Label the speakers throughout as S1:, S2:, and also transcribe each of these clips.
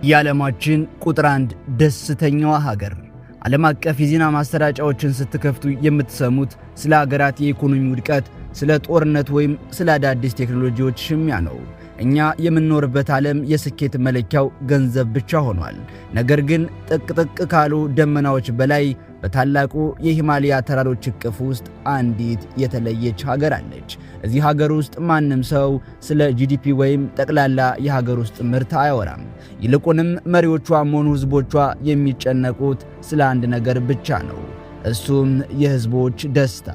S1: የዓለማችን ቁጥር 1 ደስተኛዋ ሀገር። ዓለም አቀፍ የዜና ማሰራጫዎችን ስትከፍቱ የምትሰሙት ስለ ሀገራት የኢኮኖሚ ውድቀት፣ ስለ ጦርነት ወይም ስለ አዳዲስ ቴክኖሎጂዎች ሽሚያ ነው። እኛ የምንኖርበት ዓለም የስኬት መለኪያው ገንዘብ ብቻ ሆኗል። ነገር ግን ጥቅጥቅ ካሉ ደመናዎች በላይ በታላቁ የሂማሊያ ተራሮች እቅፍ ውስጥ አንዲት የተለየች ሀገር አለች። እዚህ ሀገር ውስጥ ማንም ሰው ስለ ጂዲፒ ወይም ጠቅላላ የሀገር ውስጥ ምርት አያወራም። ይልቁንም መሪዎቿም ሆኑ ህዝቦቿ የሚጨነቁት ስለ አንድ ነገር ብቻ ነው። እሱም የህዝቦች ደስታ።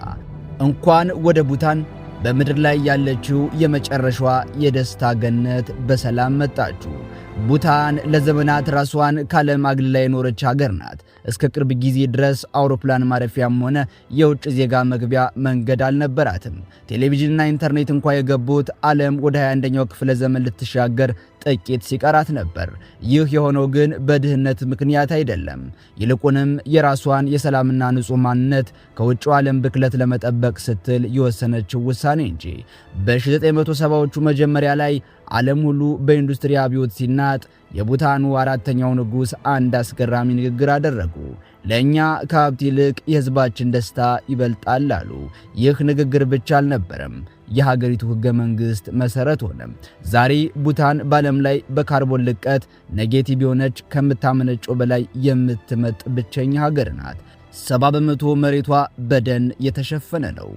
S1: እንኳን ወደ ቡታን በምድር ላይ ያለችው የመጨረሻዋ የደስታ ገነት በሰላም መጣችሁ። ቡታን ለዘመናት ራሷን ካለም አግልላ የኖረች ሀገር ናት። እስከ ቅርብ ጊዜ ድረስ አውሮፕላን ማረፊያም ሆነ የውጭ ዜጋ መግቢያ መንገድ አልነበራትም። ቴሌቪዥንና ኢንተርኔት እንኳ የገቡት ዓለም ወደ 21ኛው ክፍለ ዘመን ልትሻገር ጥቂት ሲቀራት ነበር። ይህ የሆነው ግን በድህነት ምክንያት አይደለም። ይልቁንም የራሷን የሰላምና ንጹህ ማንነት ከውጭው ዓለም ብክለት ለመጠበቅ ስትል የወሰነችው ውሳኔ እንጂ። በ1970ዎቹ መጀመሪያ ላይ ዓለም ሁሉ በኢንዱስትሪ አብዮት ሲናጥ የቡታኑ አራተኛው ንጉሥ አንድ አስገራሚ ንግግር አደረጉ። ለእኛ ከሀብት ይልቅ የሕዝባችን ደስታ ይበልጣል አሉ። ይህ ንግግር ብቻ አልነበረም፣ የሀገሪቱ ሕገ መንግሥት መሠረት ሆነ። ዛሬ ቡታን በዓለም ላይ በካርቦን ልቀት ኔጌቲቭ የሆነች ከምታመነጨው በላይ የምትመጥ ብቸኛ ሀገር ናት። 70 በመቶ መሬቷ በደን የተሸፈነ ነው።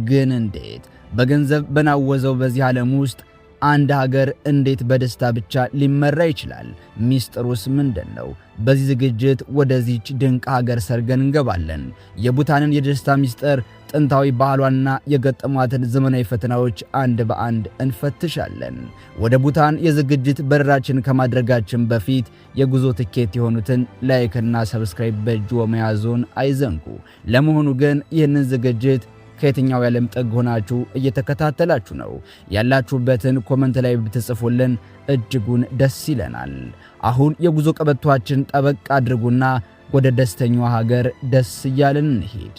S1: ግን እንዴት? በገንዘብ በናወዘው በዚህ ዓለም ውስጥ አንድ ሀገር እንዴት በደስታ ብቻ ሊመራ ይችላል? ሚስጥሩስ ምንድን ነው? በዚህ ዝግጅት ወደዚች ድንቅ ሀገር ሰርገን እንገባለን። የቡታንን የደስታ ሚስጥር፣ ጥንታዊ ባህሏንና የገጠሟትን ዘመናዊ ፈተናዎች አንድ በአንድ እንፈትሻለን። ወደ ቡታን የዝግጅት በረራችን ከማድረጋችን በፊት የጉዞ ትኬት የሆኑትን ላይክና ሰብስክራይብ በእጅዎ መያዞን አይዘንጉ። ለመሆኑ ግን ይህንን ዝግጅት ከየትኛው የዓለም ጥግ ሆናችሁ እየተከታተላችሁ ነው? ያላችሁበትን ኮመንት ላይ ብትጽፉልን እጅጉን ደስ ይለናል። አሁን የጉዞ ቀበቷችን ጠበቅ አድርጉና ወደ ደስተኛዋ ሀገር ደስ እያልን እንሂድ።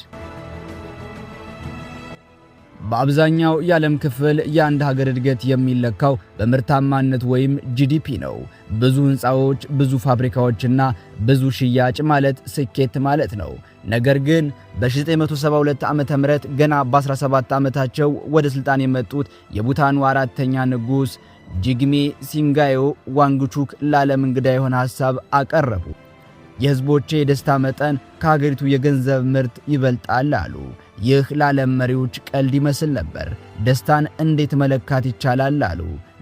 S1: በአብዛኛው የዓለም ክፍል የአንድ ሀገር እድገት የሚለካው በምርታማነት ወይም ጂዲፒ ነው። ብዙ ሕንፃዎች፣ ብዙ ፋብሪካዎችና ብዙ ሽያጭ ማለት ስኬት ማለት ነው። ነገር ግን በ1972 ዓመተ ምህረት ገና በ17 ዓመታቸው ወደ ሥልጣን የመጡት የቡታኑ አራተኛ ንጉሥ ጂግሜ ሲንጋዮ ዋንግቹክ ለዓለም እንግዳ የሆነ ሐሳብ አቀረቡ። የሕዝቦቼ የደስታ መጠን ከሀገሪቱ የገንዘብ ምርት ይበልጣል አሉ። ይህ ለዓለም መሪዎች ቀልድ ይመስል ነበር። ደስታን እንዴት መለካት ይቻላል አሉ።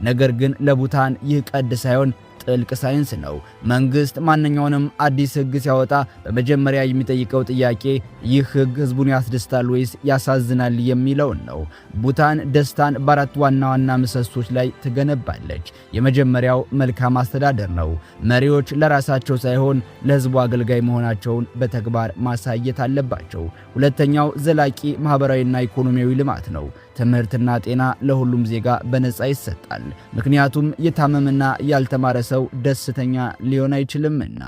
S1: ነገር ግን ለቡታን ይህ ቀልድ ሳይሆን ጥልቅ ሳይንስ ነው። መንግስት ማንኛውንም አዲስ ሕግ ሲያወጣ በመጀመሪያ የሚጠይቀው ጥያቄ ይህ ሕግ ሕዝቡን ያስደስታል ወይስ ያሳዝናል የሚለውን ነው። ቡታን ደስታን በአራት ዋና ዋና ምሰሶች ላይ ትገነባለች። የመጀመሪያው መልካም አስተዳደር ነው። መሪዎች ለራሳቸው ሳይሆን ለሕዝቡ አገልጋይ መሆናቸውን በተግባር ማሳየት አለባቸው። ሁለተኛው ዘላቂ ማህበራዊና ኢኮኖሚያዊ ልማት ነው። ትምህርትና ጤና ለሁሉም ዜጋ በነጻ ይሰጣል። ምክንያቱም የታመመና ያልተማረ ሰው ደስተኛ ሊሆን አይችልምና።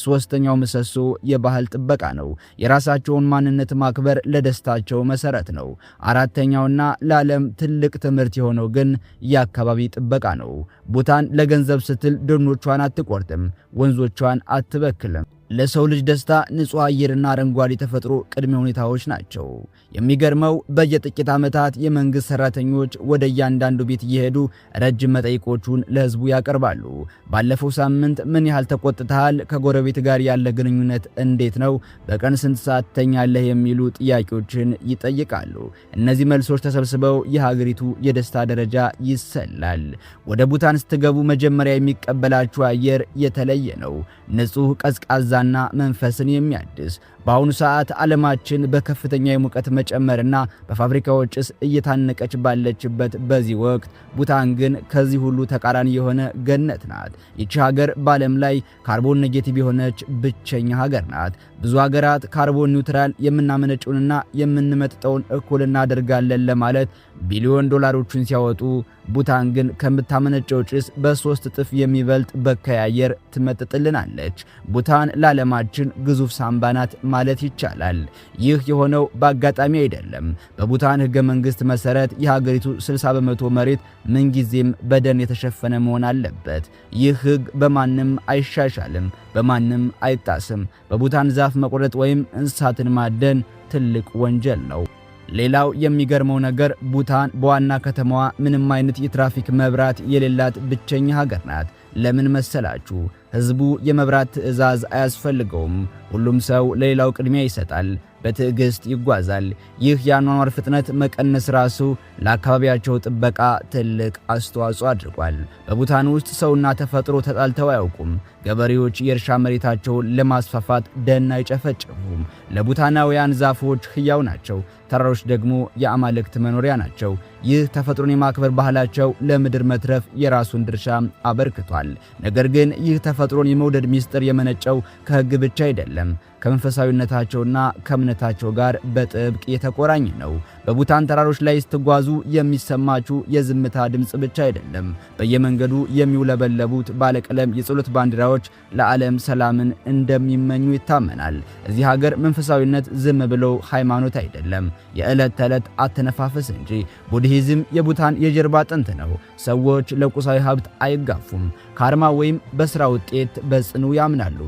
S1: ሶስተኛው ምሰሶ የባህል ጥበቃ ነው። የራሳቸውን ማንነት ማክበር ለደስታቸው መሰረት ነው። አራተኛውና ለዓለም ትልቅ ትምህርት የሆነው ግን የአካባቢ ጥበቃ ነው። ቡታን ለገንዘብ ስትል ደኖቿን አትቆርጥም፣ ወንዞቿን አትበክልም። ለሰው ልጅ ደስታ ንጹህ አየርና አረንጓዴ ተፈጥሮ ቅድመ ሁኔታዎች ናቸው። የሚገርመው በየጥቂት ዓመታት የመንግስት ሰራተኞች ወደ እያንዳንዱ ቤት እየሄዱ ረጅም መጠይቆቹን ለህዝቡ ያቀርባሉ። ባለፈው ሳምንት ምን ያህል ተቆጥተሃል? ከጎረቤት ጋር ያለ ግንኙነት እንዴት ነው? በቀን ስንት ሰዓት ትተኛለህ? የሚሉ ጥያቄዎችን ይጠይቃሉ። እነዚህ መልሶች ተሰብስበው የሀገሪቱ የደስታ ደረጃ ይሰላል። ወደ ቡታን ስትገቡ መጀመሪያ የሚቀበላችሁ አየር የተለየ ነው። ንጹህ ቀዝቃዛ ና መንፈስን የሚያድስ። በአሁኑ ሰዓት ዓለማችን በከፍተኛ የሙቀት መጨመርና በፋብሪካዎች ጭስ እየታነቀች ባለችበት በዚህ ወቅት ቡታን ግን ከዚህ ሁሉ ተቃራኒ የሆነ ገነት ናት። ይቺ ሀገር በዓለም ላይ ካርቦን ኔጌቲቭ የሆነች ብቸኛ ሀገር ናት። ብዙ ሀገራት ካርቦን ኒውትራል የምናመነጨውንና የምንመጥጠውን እኩል እናደርጋለን ለማለት ቢሊዮን ዶላሮችን ሲያወጡ ቡታን ግን ከምታመነጨው ጭስ በ3 እጥፍ የሚበልጥ በካይ አየር ትመጥጥልናለች። ቡታን ለዓለማችን ግዙፍ ሳምባ ናት ማለት ይቻላል። ይህ የሆነው በአጋጣሚ አይደለም። በቡታን ሕገ መንግሥት መሠረት የሀገሪቱ 60 በመቶ መሬት ምንጊዜም በደን የተሸፈነ መሆን አለበት። ይህ ሕግ በማንም አይሻሻልም፣ በማንም አይጣስም። በቡታን ዛፍ መቁረጥ ወይም እንስሳትን ማደን ትልቅ ወንጀል ነው። ሌላው የሚገርመው ነገር ቡታን በዋና ከተማዋ ምንም አይነት የትራፊክ መብራት የሌላት ብቸኛ ሀገር ናት። ለምን መሰላችሁ? ሕዝቡ የመብራት ትዕዛዝ አያስፈልገውም። ሁሉም ሰው ለሌላው ቅድሚያ ይሰጣል፣ በትዕግስት ይጓዛል። ይህ የአኗኗር ፍጥነት መቀነስ ራሱ ለአካባቢያቸው ጥበቃ ትልቅ አስተዋጽኦ አድርጓል። በቡታን ውስጥ ሰውና ተፈጥሮ ተጣልተው አያውቁም። ገበሬዎች የእርሻ መሬታቸውን ለማስፋፋት ደን አይጨፈጭፉም። ለቡታናውያን ዛፎች ሕያው ናቸው፣ ተራሮች ደግሞ የአማልክት መኖሪያ ናቸው። ይህ ተፈጥሮን የማክበር ባህላቸው ለምድር መትረፍ የራሱን ድርሻ አበርክቷል። ነገር ግን ይህ ተፈጥሮን የመውደድ ሚስጥር የመነጨው ከሕግ ብቻ አይደለም፣ ከመንፈሳዊነታቸውና ከእምነታቸው ጋር በጥብቅ የተቆራኘ ነው። በቡታን ተራሮች ላይ ስትጓዙ የሚሰማችሁ የዝምታ ድምፅ ብቻ አይደለም። በየመንገዱ የሚውለበለቡት ባለቀለም የጸሎት ባንዲራዎች ለዓለም ሰላምን እንደሚመኙ ይታመናል። እዚህ ሀገር መንፈሳዊነት ዝም ብሎ ሃይማኖት አይደለም፣ የዕለት ተዕለት አተነፋፈስ እንጂ። ቡድሂዝም የቡታን የጀርባ አጥንት ነው። ሰዎች ለቁሳዊ ሀብት አይጋፉም፣ ካርማ ወይም በሥራ ውጤት በጽኑ ያምናሉ።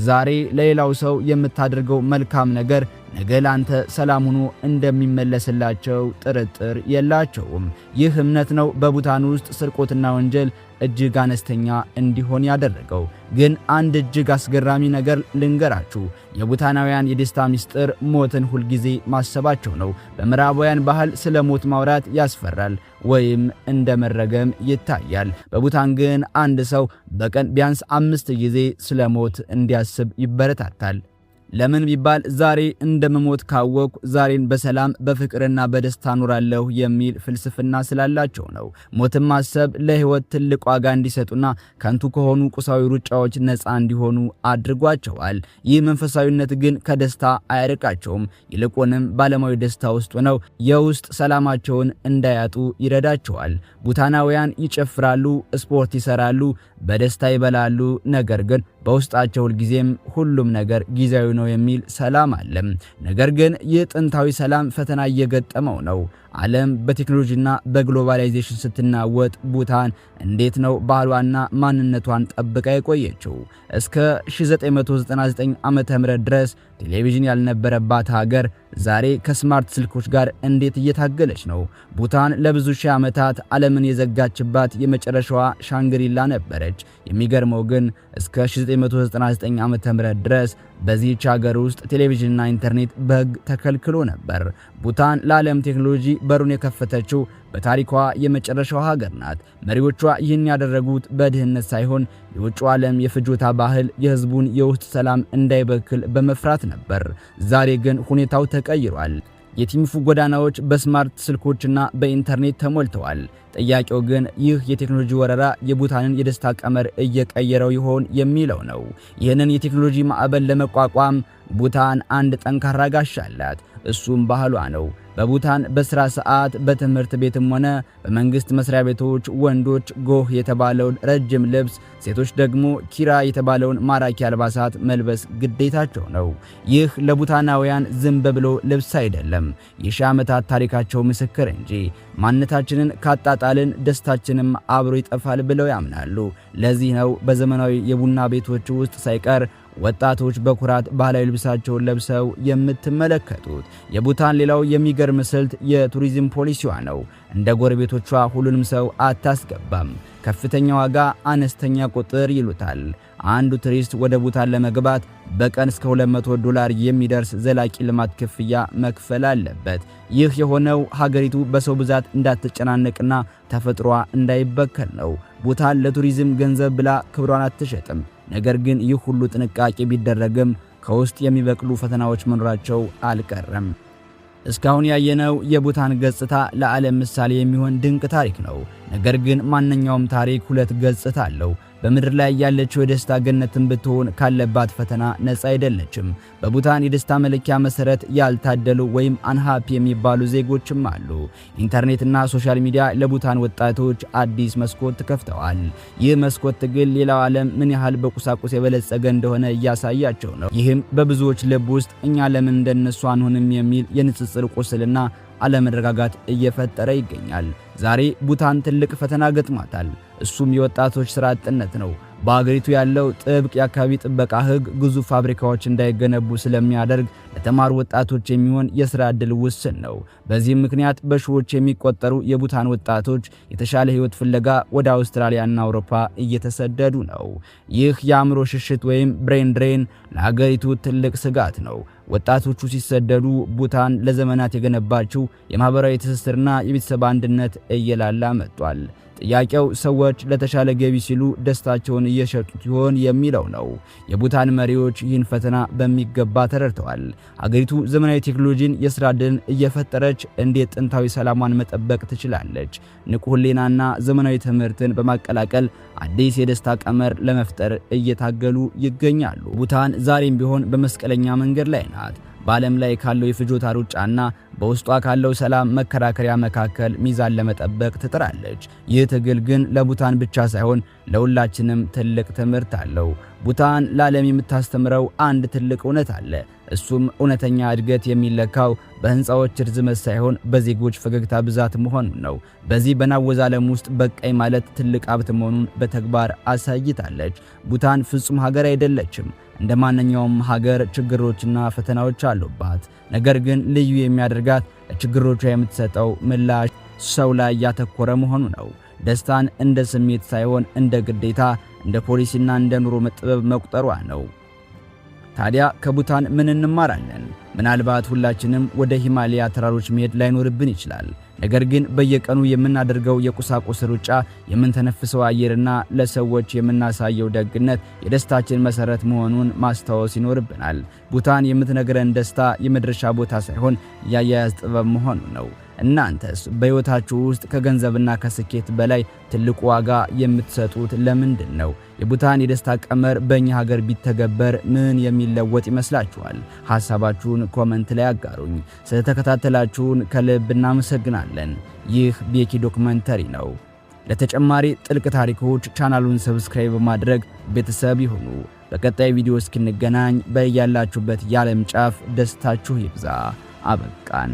S1: ዛሬ ለሌላው ሰው የምታደርገው መልካም ነገር ነገ ላንተ ሰላም ሆኖ እንደሚመለስላቸው ጥርጥር የላቸውም። ይህ እምነት ነው በቡታን ውስጥ ስርቆትና ወንጀል እጅግ አነስተኛ እንዲሆን ያደረገው። ግን አንድ እጅግ አስገራሚ ነገር ልንገራችሁ። የቡታናውያን የደስታ ምስጢር ሞትን ሁልጊዜ ማሰባቸው ነው። በምዕራባውያን ባህል ስለ ሞት ማውራት ያስፈራል ወይም እንደ መረገም ይታያል። በቡታን ግን አንድ ሰው በቀን ቢያንስ 5 ጊዜ ስለ ሞት እንዲያስብ ይበረታታል። ለምን ቢባል ዛሬ እንደምሞት ካወቅኩ ዛሬን በሰላም በፍቅርና በደስታ ኖራለሁ የሚል ፍልስፍና ስላላቸው ነው። ሞትን ማሰብ ለሕይወት ትልቅ ዋጋ እንዲሰጡና ከንቱ ከሆኑ ቁሳዊ ሩጫዎች ነፃ እንዲሆኑ አድርጓቸዋል። ይህ መንፈሳዊነት ግን ከደስታ አያርቃቸውም። ይልቁንም ባለማዊ ደስታ ውስጥ ሆነው የውስጥ ሰላማቸውን እንዳያጡ ይረዳቸዋል። ቡታናውያን ይጨፍራሉ፣ ስፖርት ይሰራሉ፣ በደስታ ይበላሉ። ነገር ግን በውስጣቸው ሁልጊዜም ሁሉም ነገር ጊዜያዊ ነው የሚል ሰላም አለ። ነገር ግን ይህ ጥንታዊ ሰላም ፈተና እየገጠመው ነው። ዓለም በቴክኖሎጂና በግሎባላይዜሽን ስትናወጥ ቡታን እንዴት ነው ባህሏና ማንነቷን ጠብቃ የቆየችው? እስከ 1999 ዓመተ ምህረት ድረስ ቴሌቪዥን ያልነበረባት ሀገር ዛሬ ከስማርት ስልኮች ጋር እንዴት እየታገለች ነው? ቡታን ለብዙ ሺህ ዓመታት ዓለምን የዘጋችባት የመጨረሻዋ ሻንግሪላ ነበረች። የሚገርመው ግን እስከ 1999 ዓመተ ምህረት ድረስ በዚህች ሀገር ውስጥ ቴሌቪዥንና ኢንተርኔት በሕግ ተከልክሎ ነበር። ቡታን ለዓለም ቴክኖሎጂ በሩን የከፈተችው በታሪኳ የመጨረሻው ሀገር ናት። መሪዎቿ ይህን ያደረጉት በድህነት ሳይሆን የውጭው ዓለም የፍጆታ ባህል የሕዝቡን የውስጥ ሰላም እንዳይበክል በመፍራት ነበር። ዛሬ ግን ሁኔታው ተቀይሯል። የቲምፉ ጎዳናዎች በስማርት ስልኮችና በኢንተርኔት ተሞልተዋል። ጥያቄው ግን ይህ የቴክኖሎጂ ወረራ የቡታንን የደስታ ቀመር እየቀየረው ይሆን የሚለው ነው። ይህንን የቴክኖሎጂ ማዕበል ለመቋቋም ቡታን አንድ ጠንካራ ጋሻ አላት። እሱም ባህሏ ነው። በቡታን በስራ ሰዓት በትምህርት ቤትም ሆነ በመንግስት መስሪያ ቤቶች ወንዶች ጎህ የተባለውን ረጅም ልብስ፣ ሴቶች ደግሞ ኪራ የተባለውን ማራኪ አልባሳት መልበስ ግዴታቸው ነው። ይህ ለቡታናውያን ዝም ብሎ ልብስ አይደለም፣ የሺህ ዓመታት ታሪካቸው ምስክር እንጂ። ማንነታችንን ካጣጣልን ደስታችንም አብሮ ይጠፋል ብለው ያምናሉ። ለዚህ ነው በዘመናዊ የቡና ቤቶች ውስጥ ሳይቀር ወጣቶች በኩራት ባህላዊ ልብሳቸውን ለብሰው የምትመለከቱት። የቡታን ሌላው የሚገርም ስልት የቱሪዝም ፖሊሲዋ ነው። እንደ ጎረቤቶቿ ሁሉንም ሰው አታስገባም። ከፍተኛ ዋጋ፣ አነስተኛ ቁጥር ይሉታል። አንዱ ቱሪስት ወደ ቡታን ለመግባት በቀን እስከ $200 የሚደርስ ዘላቂ ልማት ክፍያ መክፈል አለበት። ይህ የሆነው ሀገሪቱ በሰው ብዛት እንዳትጨናነቅና ተፈጥሯ እንዳይበከል ነው። ቡታን ለቱሪዝም ገንዘብ ብላ ክብሯን አትሸጥም። ነገር ግን ይህ ሁሉ ጥንቃቄ ቢደረግም ከውስጥ የሚበቅሉ ፈተናዎች መኖራቸው አልቀረም። እስካሁን ያየነው የቡታን ገጽታ ለዓለም ምሳሌ የሚሆን ድንቅ ታሪክ ነው። ነገር ግን ማንኛውም ታሪክ ሁለት ገጽታ አለው። በምድር ላይ ያለችው የደስታ ገነትን ብትሆን ካለባት ፈተና ነፃ አይደለችም። በቡታን የደስታ መለኪያ መሰረት ያልታደሉ ወይም አንሃፒ የሚባሉ ዜጎችም አሉ። ኢንተርኔትና ሶሻል ሚዲያ ለቡታን ወጣቶች አዲስ መስኮት ከፍተዋል። ይህ መስኮት ግን ሌላው ዓለም ምን ያህል በቁሳቁስ የበለጸገ እንደሆነ እያሳያቸው ነው። ይህም በብዙዎች ልብ ውስጥ እኛ ለምን እንደነሱ አንሆንም የሚል የንጽጽር ቁስልና አለመረጋጋት እየፈጠረ ይገኛል። ዛሬ ቡታን ትልቅ ፈተና ገጥሟታል። እሱም የወጣቶች ስራ አጥነት ነው። በአገሪቱ ያለው ጥብቅ የአካባቢ ጥበቃ ሕግ ግዙፍ ፋብሪካዎች እንዳይገነቡ ስለሚያደርግ ለተማሩ ወጣቶች የሚሆን የሥራ ዕድል ውስን ነው። በዚህም ምክንያት በሺዎች የሚቆጠሩ የቡታን ወጣቶች የተሻለ ሕይወት ፍለጋ ወደ አውስትራሊያና አውሮፓ እየተሰደዱ ነው። ይህ የአእምሮ ሽሽት ወይም ብሬን ድሬን ለአገሪቱ ትልቅ ስጋት ነው። ወጣቶቹ ሲሰደዱ ቡታን ለዘመናት የገነባችው የማህበራዊ ትስስርና የቤተሰብ አንድነት እየላላ መጥቷል። ጥያቄው ሰዎች ለተሻለ ገቢ ሲሉ ደስታቸውን እየሸጡት ይሆን የሚለው ነው። የቡታን መሪዎች ይህን ፈተና በሚገባ ተረድተዋል። አገሪቱ ዘመናዊ ቴክኖሎጂን፣ የሥራ ዕድልን እየፈጠረች እንዴት ጥንታዊ ሰላሟን መጠበቅ ትችላለች? ንቁ ሕሊናና ዘመናዊ ትምህርትን በማቀላቀል አዲስ የደስታ ቀመር ለመፍጠር እየታገሉ ይገኛሉ። ቡታን ዛሬም ቢሆን በመስቀለኛ መንገድ ላይ ናት። በዓለም ላይ ካለው የፍጆታ ሩጫና በውስጧ ካለው ሰላም መከራከሪያ መካከል ሚዛን ለመጠበቅ ትጥራለች። ይህ ትግል ግን ለቡታን ብቻ ሳይሆን ለሁላችንም ትልቅ ትምህርት አለው። ቡታን ለዓለም የምታስተምረው አንድ ትልቅ እውነት አለ። እሱም እውነተኛ እድገት የሚለካው በህንፃዎች ርዝመት ሳይሆን በዜጎች ፈገግታ ብዛት መሆኑን ነው። በዚህ በናወዝ ዓለም ውስጥ በቃኝ ማለት ትልቅ ሀብት መሆኑን በተግባር አሳይታለች። ቡታን ፍጹም ሀገር አይደለችም። እንደ ማንኛውም ሀገር ችግሮችና ፈተናዎች አሉባት። ነገር ግን ልዩ የሚያደርጋት ለችግሮቿ የምትሰጠው ምላሽ ሰው ላይ ያተኮረ መሆኑ ነው። ደስታን እንደ ስሜት ሳይሆን እንደ ግዴታ፣ እንደ ፖሊሲና እንደ ኑሮ መጥበብ መቁጠሯ ነው። ታዲያ ከቡታን ምን እንማራለን? ምናልባት ሁላችንም ወደ ሂማሊያ ተራሮች መሄድ ላይኖርብን ይችላል። ነገር ግን በየቀኑ የምናደርገው የቁሳቁስ ሩጫ፣ የምንተነፍሰው አየርና ለሰዎች የምናሳየው ደግነት የደስታችን መሰረት መሆኑን ማስታወስ ይኖርብናል። ቡታን የምትነግረን ደስታ የመድረሻ ቦታ ሳይሆን የአያያዝ ጥበብ መሆኑ ነው። እናንተስ በሕይወታችሁ ውስጥ ከገንዘብና ከስኬት በላይ ትልቁ ዋጋ የምትሰጡት ለምንድን ነው? የቡታን የደስታ ቀመር በእኛ ሀገር ቢተገበር ምን የሚለወጥ ይመስላችኋል? ሐሳባችሁን ኮመንት ላይ አጋሩኝ። ስለተከታተላችሁን ከልብ እናመሰግናለን። ይህ ቤኪ ዶክመንተሪ ነው። ለተጨማሪ ጥልቅ ታሪኮች ቻናሉን ሰብስክራይብ በማድረግ ቤተሰብ ይሁኑ። በቀጣይ ቪዲዮ እስክንገናኝ በያላችሁበት የዓለም ጫፍ ደስታችሁ ይብዛ። አበቃን።